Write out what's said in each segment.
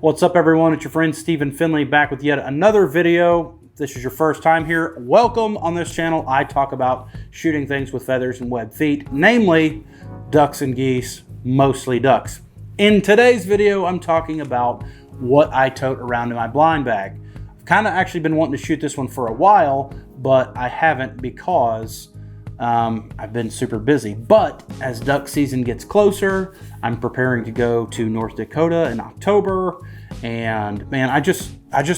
What's up, everyone? It's your friend Stephen Finley back with yet another video. If this is your first time here, welcome. On this channel, I talk about shooting things with feathers and webbed feet, namely ducks and geese, mostly ducks. In today's video, I'm talking about what I tote around in my blind bag. I've kind of actually been wanting to shoot this one for a while, but I haven't because I've been super busy. But as duck season gets closer, I'm preparing to go to North Dakota in October, and man, I just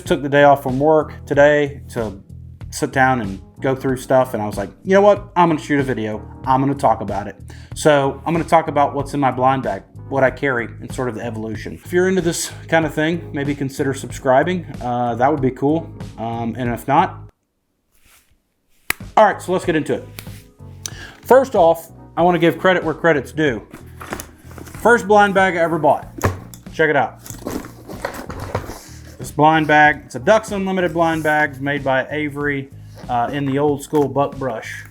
took the day off from work today to sit down and go through stuff, and I was like, you know what, I'm gonna shoot a video. I'm gonna talk about it. So I'm gonna talk about what's in my blind bag, what I carry, and sort of the evolution. If you're into this kind of thing, maybe consider subscribing. That would be cool. And if not, all right, so let's get into it. First off, I want to give credit where credit's due. First blind bag I ever bought. Check it out. This blind bag, it's a Ducks Unlimited blind bag made by Avery in the old school buck brush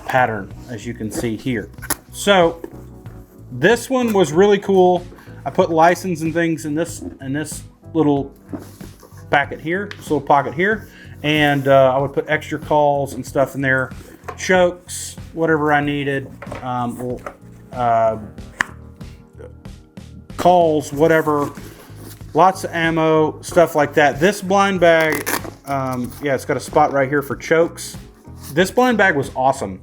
pattern, as you can see here. So this one was really cool. I put license and things in this little packet here, this little pocket here, and I would put extra calls and stuff in there, chokes, whatever I needed, calls, whatever, lots of ammo, stuff like that. This blind bag, yeah, it's got a spot right here for chokes. This blind bag was awesome.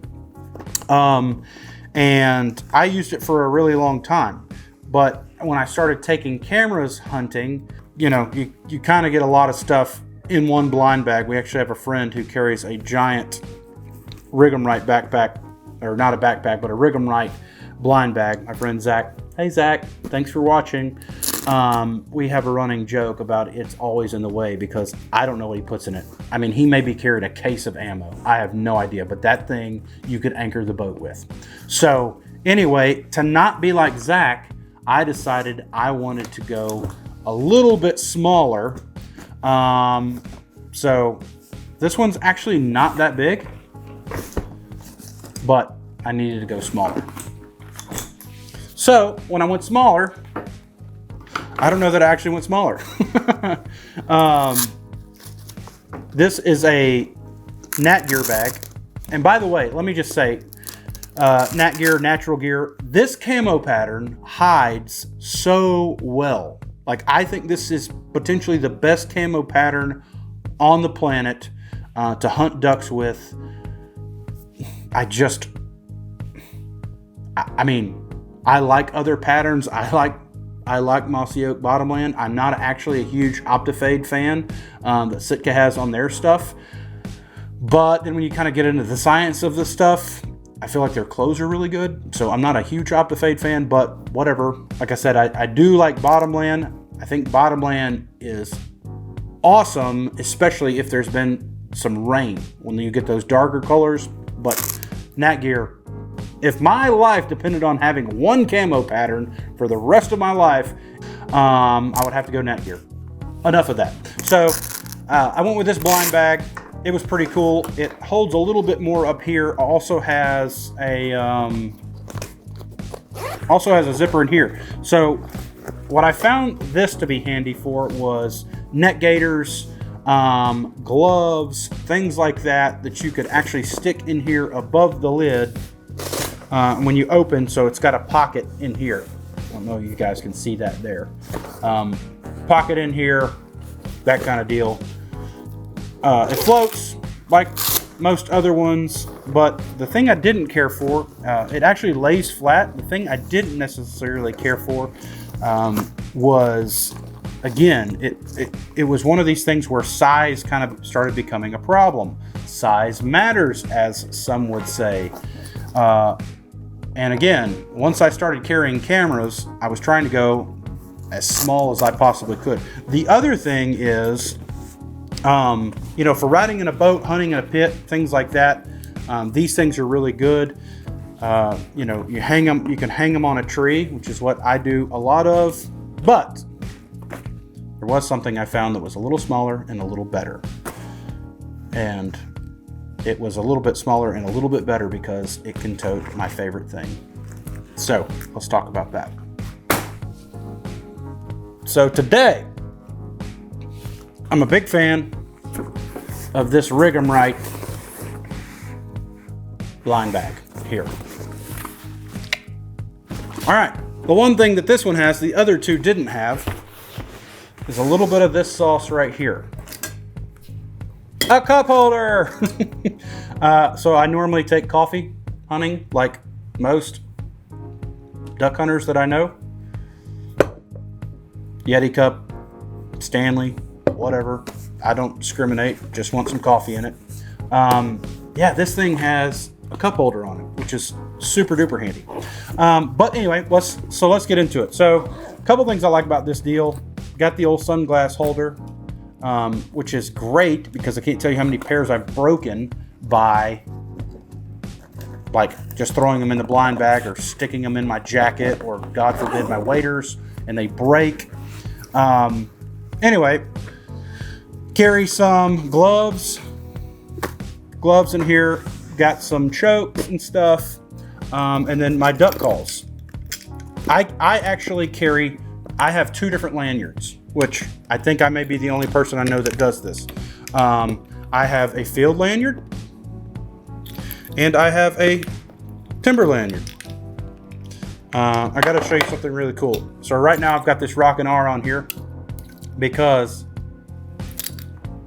And I used it for a really long time. But when I started taking cameras hunting, you know, you kind of get a lot of stuff in one blind bag. We actually have a friend who carries a giant Rig'em-Right backpack, or not a backpack, but a Rig'em-Right blind bag. My friend Zach. Hey Zach, thanks for watching. We have a running joke about it's always in the way because I don't know what he puts in it. I mean, he maybe carried a case of ammo. I have no idea, but that thing you could anchor the boat with. So anyway, to not be like Zach, I decided I wanted to go a little bit smaller. So this one's actually not that big, but I needed to go smaller. So when I went smaller, I don't know that I actually went smaller. This is a Nat Gear bag. And by the way, let me just say, Nat Gear, Natural Gear, this camo pattern hides so well. Like, I think this is potentially the best camo pattern on the planet to hunt ducks with. I mean, I like other patterns. I like Mossy Oak Bottomland. I'm not actually a huge Optifade fan that SITKA has on their stuff. But then when you kind of get into the science of the stuff, I feel like their clothes are really good. So I'm not a huge Optifade fan, but whatever. Like I said, I do like Bottomland. I think Bottomland is awesome, especially if there's been some rain when you get those darker colors. But Nat Gear, if my life depended on having one camo pattern for the rest of my life, I would have to go Nat Gear. Enough of that. So I went with this blind bag. It was pretty cool. It holds a little bit more up here. Also has a zipper in here. So what I found this to be handy for was net gaiters, gloves, things like that you could actually stick in here above the lid. When you open, so it's got a pocket in here. I don't know if you guys can see that there. Pocket in here, that kind of deal. It floats like most other ones, but the thing I didn't care for, it actually lays flat. The thing I didn't necessarily care for was, again, it was one of these things where size kind of started becoming a problem. Size matters, as some would say. And again, once I started carrying cameras, I was trying to go as small as I possibly could. The other thing is, you know, for riding in a boat, hunting in a pit, things like that, these things are really good. You know, you can hang them on a tree, which is what I do a lot of. But there was something I found that was a little smaller and a little better. And it was a little bit smaller and a little bit better because it can tote my favorite thing. So let's talk about that. So today, I'm a big fan of this Rig 'em Right blind bag here. All right, the one thing that this one has, the other two didn't have, is a little bit of this sauce right here. A cup holder! So I normally take coffee hunting, like most duck hunters that I know. Yeti cup, Stanley, whatever. I don't discriminate, just want some coffee in it. Yeah, this thing has a cup holder on it, which is super duper handy. But anyway, let's get into it. So a couple things I like about this deal. Got the old sunglass holder, which is great because I can't tell you how many pairs I've broken by like just throwing them in the blind bag or sticking them in my jacket or God forbid my waders and they break. Anyway, carry some gloves in here, got some chokes and stuff, and then my duck calls. I actually carry, I have two different lanyards, which I think I may be the only person I know that does this. I have a field lanyard and I have a timber lanyard. I gotta show you something really cool. So right now I've got this Rockin' R on here because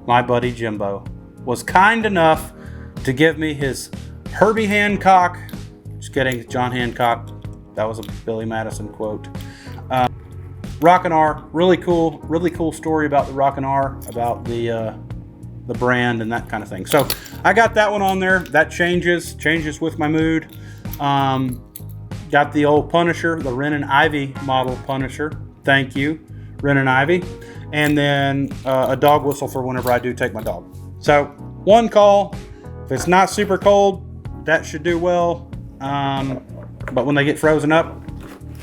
my buddy Jimbo was kind enough to give me his Herbie Hancock, just kidding, John Hancock, that was a Billy Madison quote. Rockin' R, really cool story about the Rockin' R, about the brand and that kind of thing. So I got that one on there. That changes with my mood. Got the old Punisher, the Wren and Ivy model Punisher. Thank you, Wren and Ivy. And then a dog whistle for whenever I do take my dog. So one call. If it's not super cold, that should do well. But when they get frozen up,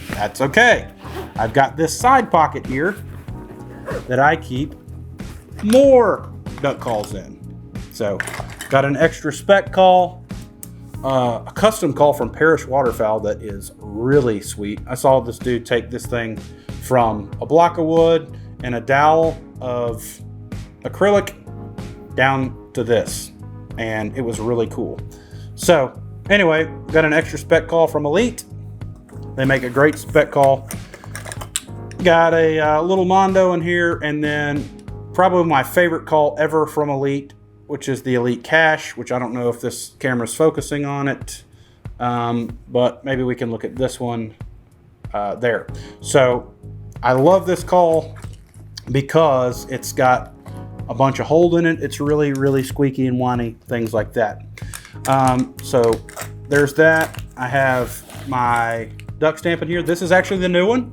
that's okay. I've got this side pocket here that I keep more duck calls in. So got an extra spec call, a custom call from Parish Waterfowl that is really sweet. I saw this dude take this thing from a block of wood and a dowel of acrylic down to this, and it was really cool. So anyway, got an extra spec call from Elite. They make a great spec call. Got a little Mondo in here, and then probably my favorite call ever from Elite, which is the Elite Cash, which I don't know if this camera's focusing on it, but maybe we can look at this one there. So I love this call because it's got a bunch of hold in it. It's really squeaky and whiny, things like that. So there's that. I have my duck stamp in here. This is actually the new one,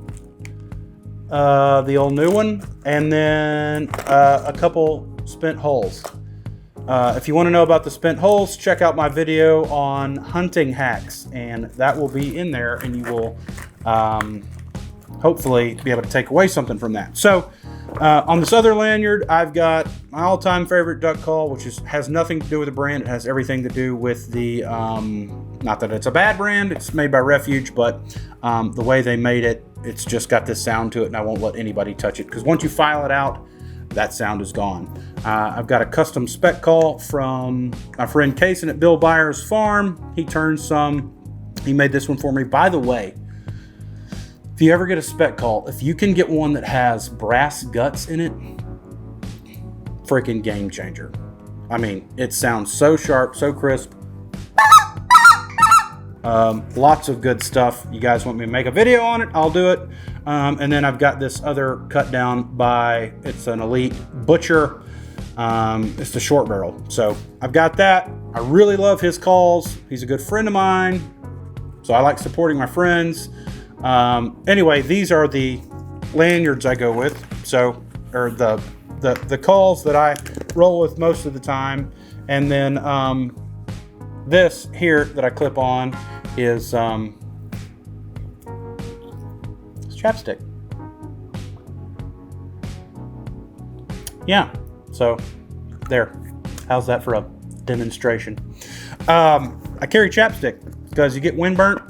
the old new one, and then a couple spent holes. If you want to know about the spent holes, check out my video on hunting hacks, and that will be in there, and you will hopefully be able to take away something from that. So on this other lanyard, I've got my all-time favorite duck call, which has nothing to do with the brand. It has everything to do with the, not that it's a bad brand, it's made by Refuge, but the way they made it, it's just got this sound to it, and I won't let anybody touch it, because once you file it out, that sound is gone. I've got a custom spec call from my friend Kason at Bill Byers' farm. He turned some, he made this one for me. By the way, if you ever get a spec call, if you can get one that has brass guts in it, freaking game changer. I mean, it sounds so sharp, so crisp. Lots of good stuff. You guys want me to make a video on it, I'll do it. And then I've got this other cut down by, it's an Elite Butcher. It's the short barrel. So I've got that. I really love his calls. He's a good friend of mine, so I like supporting my friends. Anyway, these are the lanyards I go with. So, or the calls that I roll with most of the time. And then this here that I clip on is chapstick. Yeah, so there. How's that for a demonstration? I carry chapstick because you get wind burnt,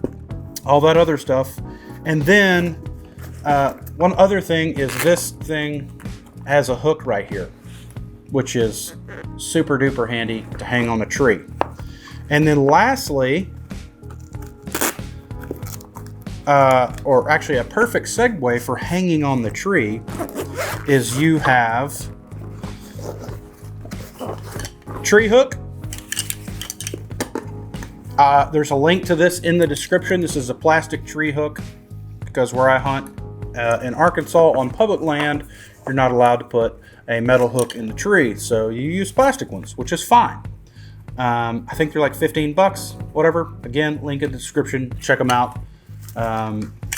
all that other stuff. And then One other thing is this thing has a hook right here, which is super duper handy to hang on a tree. And then lastly, or actually a perfect segue for hanging on the tree, is you have tree hook. There's a link to this in the description. This is a plastic tree hook because where I hunt in Arkansas on public land, you're not allowed to put a metal hook in the tree. So you use plastic ones, which is fine. I think they're like 15 bucks, whatever. Again, link in the description. Check them out.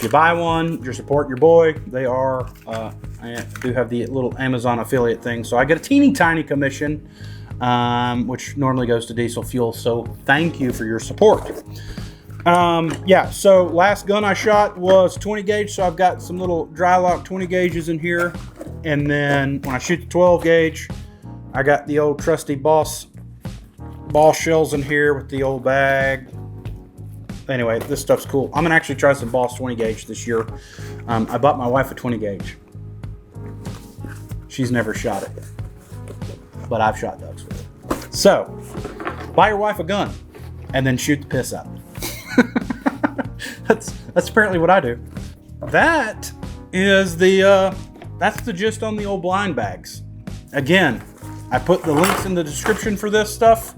You buy one, you're supporting your boy. They are, I do have the little Amazon affiliate thing. So I get a teeny tiny commission, which normally goes to diesel fuel. So thank you for your support. Yeah, so last gun I shot was 20 gauge. So I've got some little dry lock 20 gauges in here. And then when I shoot the 12 gauge, I got the old trusty Boss ball shells in here with the old bag. Anyway, this stuff's cool. I'm gonna actually try some Boss 20 gauge this year. I bought my wife a 20 gauge. She's never shot it, but I've shot ducks with it. So, buy your wife a gun and then shoot the piss out. That's apparently what I do. That is that's the gist on the old blind bags. Again, I put the links in the description for this stuff.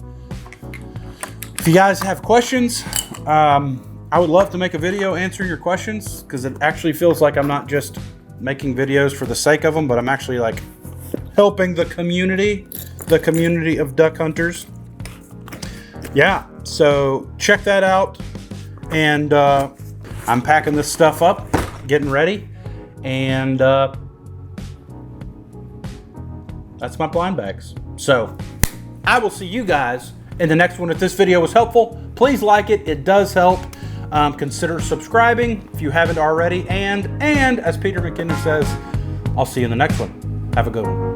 If you guys have questions, I would love to make a video answering your questions, because it actually feels like I'm not just making videos for the sake of them, but I'm actually like helping the community of duck hunters. Yeah, so check that out. And I'm packing this stuff up, getting ready, and that's my blind bags. So I will see you guys in the next one. If this video was helpful, please like it. It does help. Consider subscribing if you haven't already. And as Peter McKinnon says, I'll see you in the next one. Have a good one.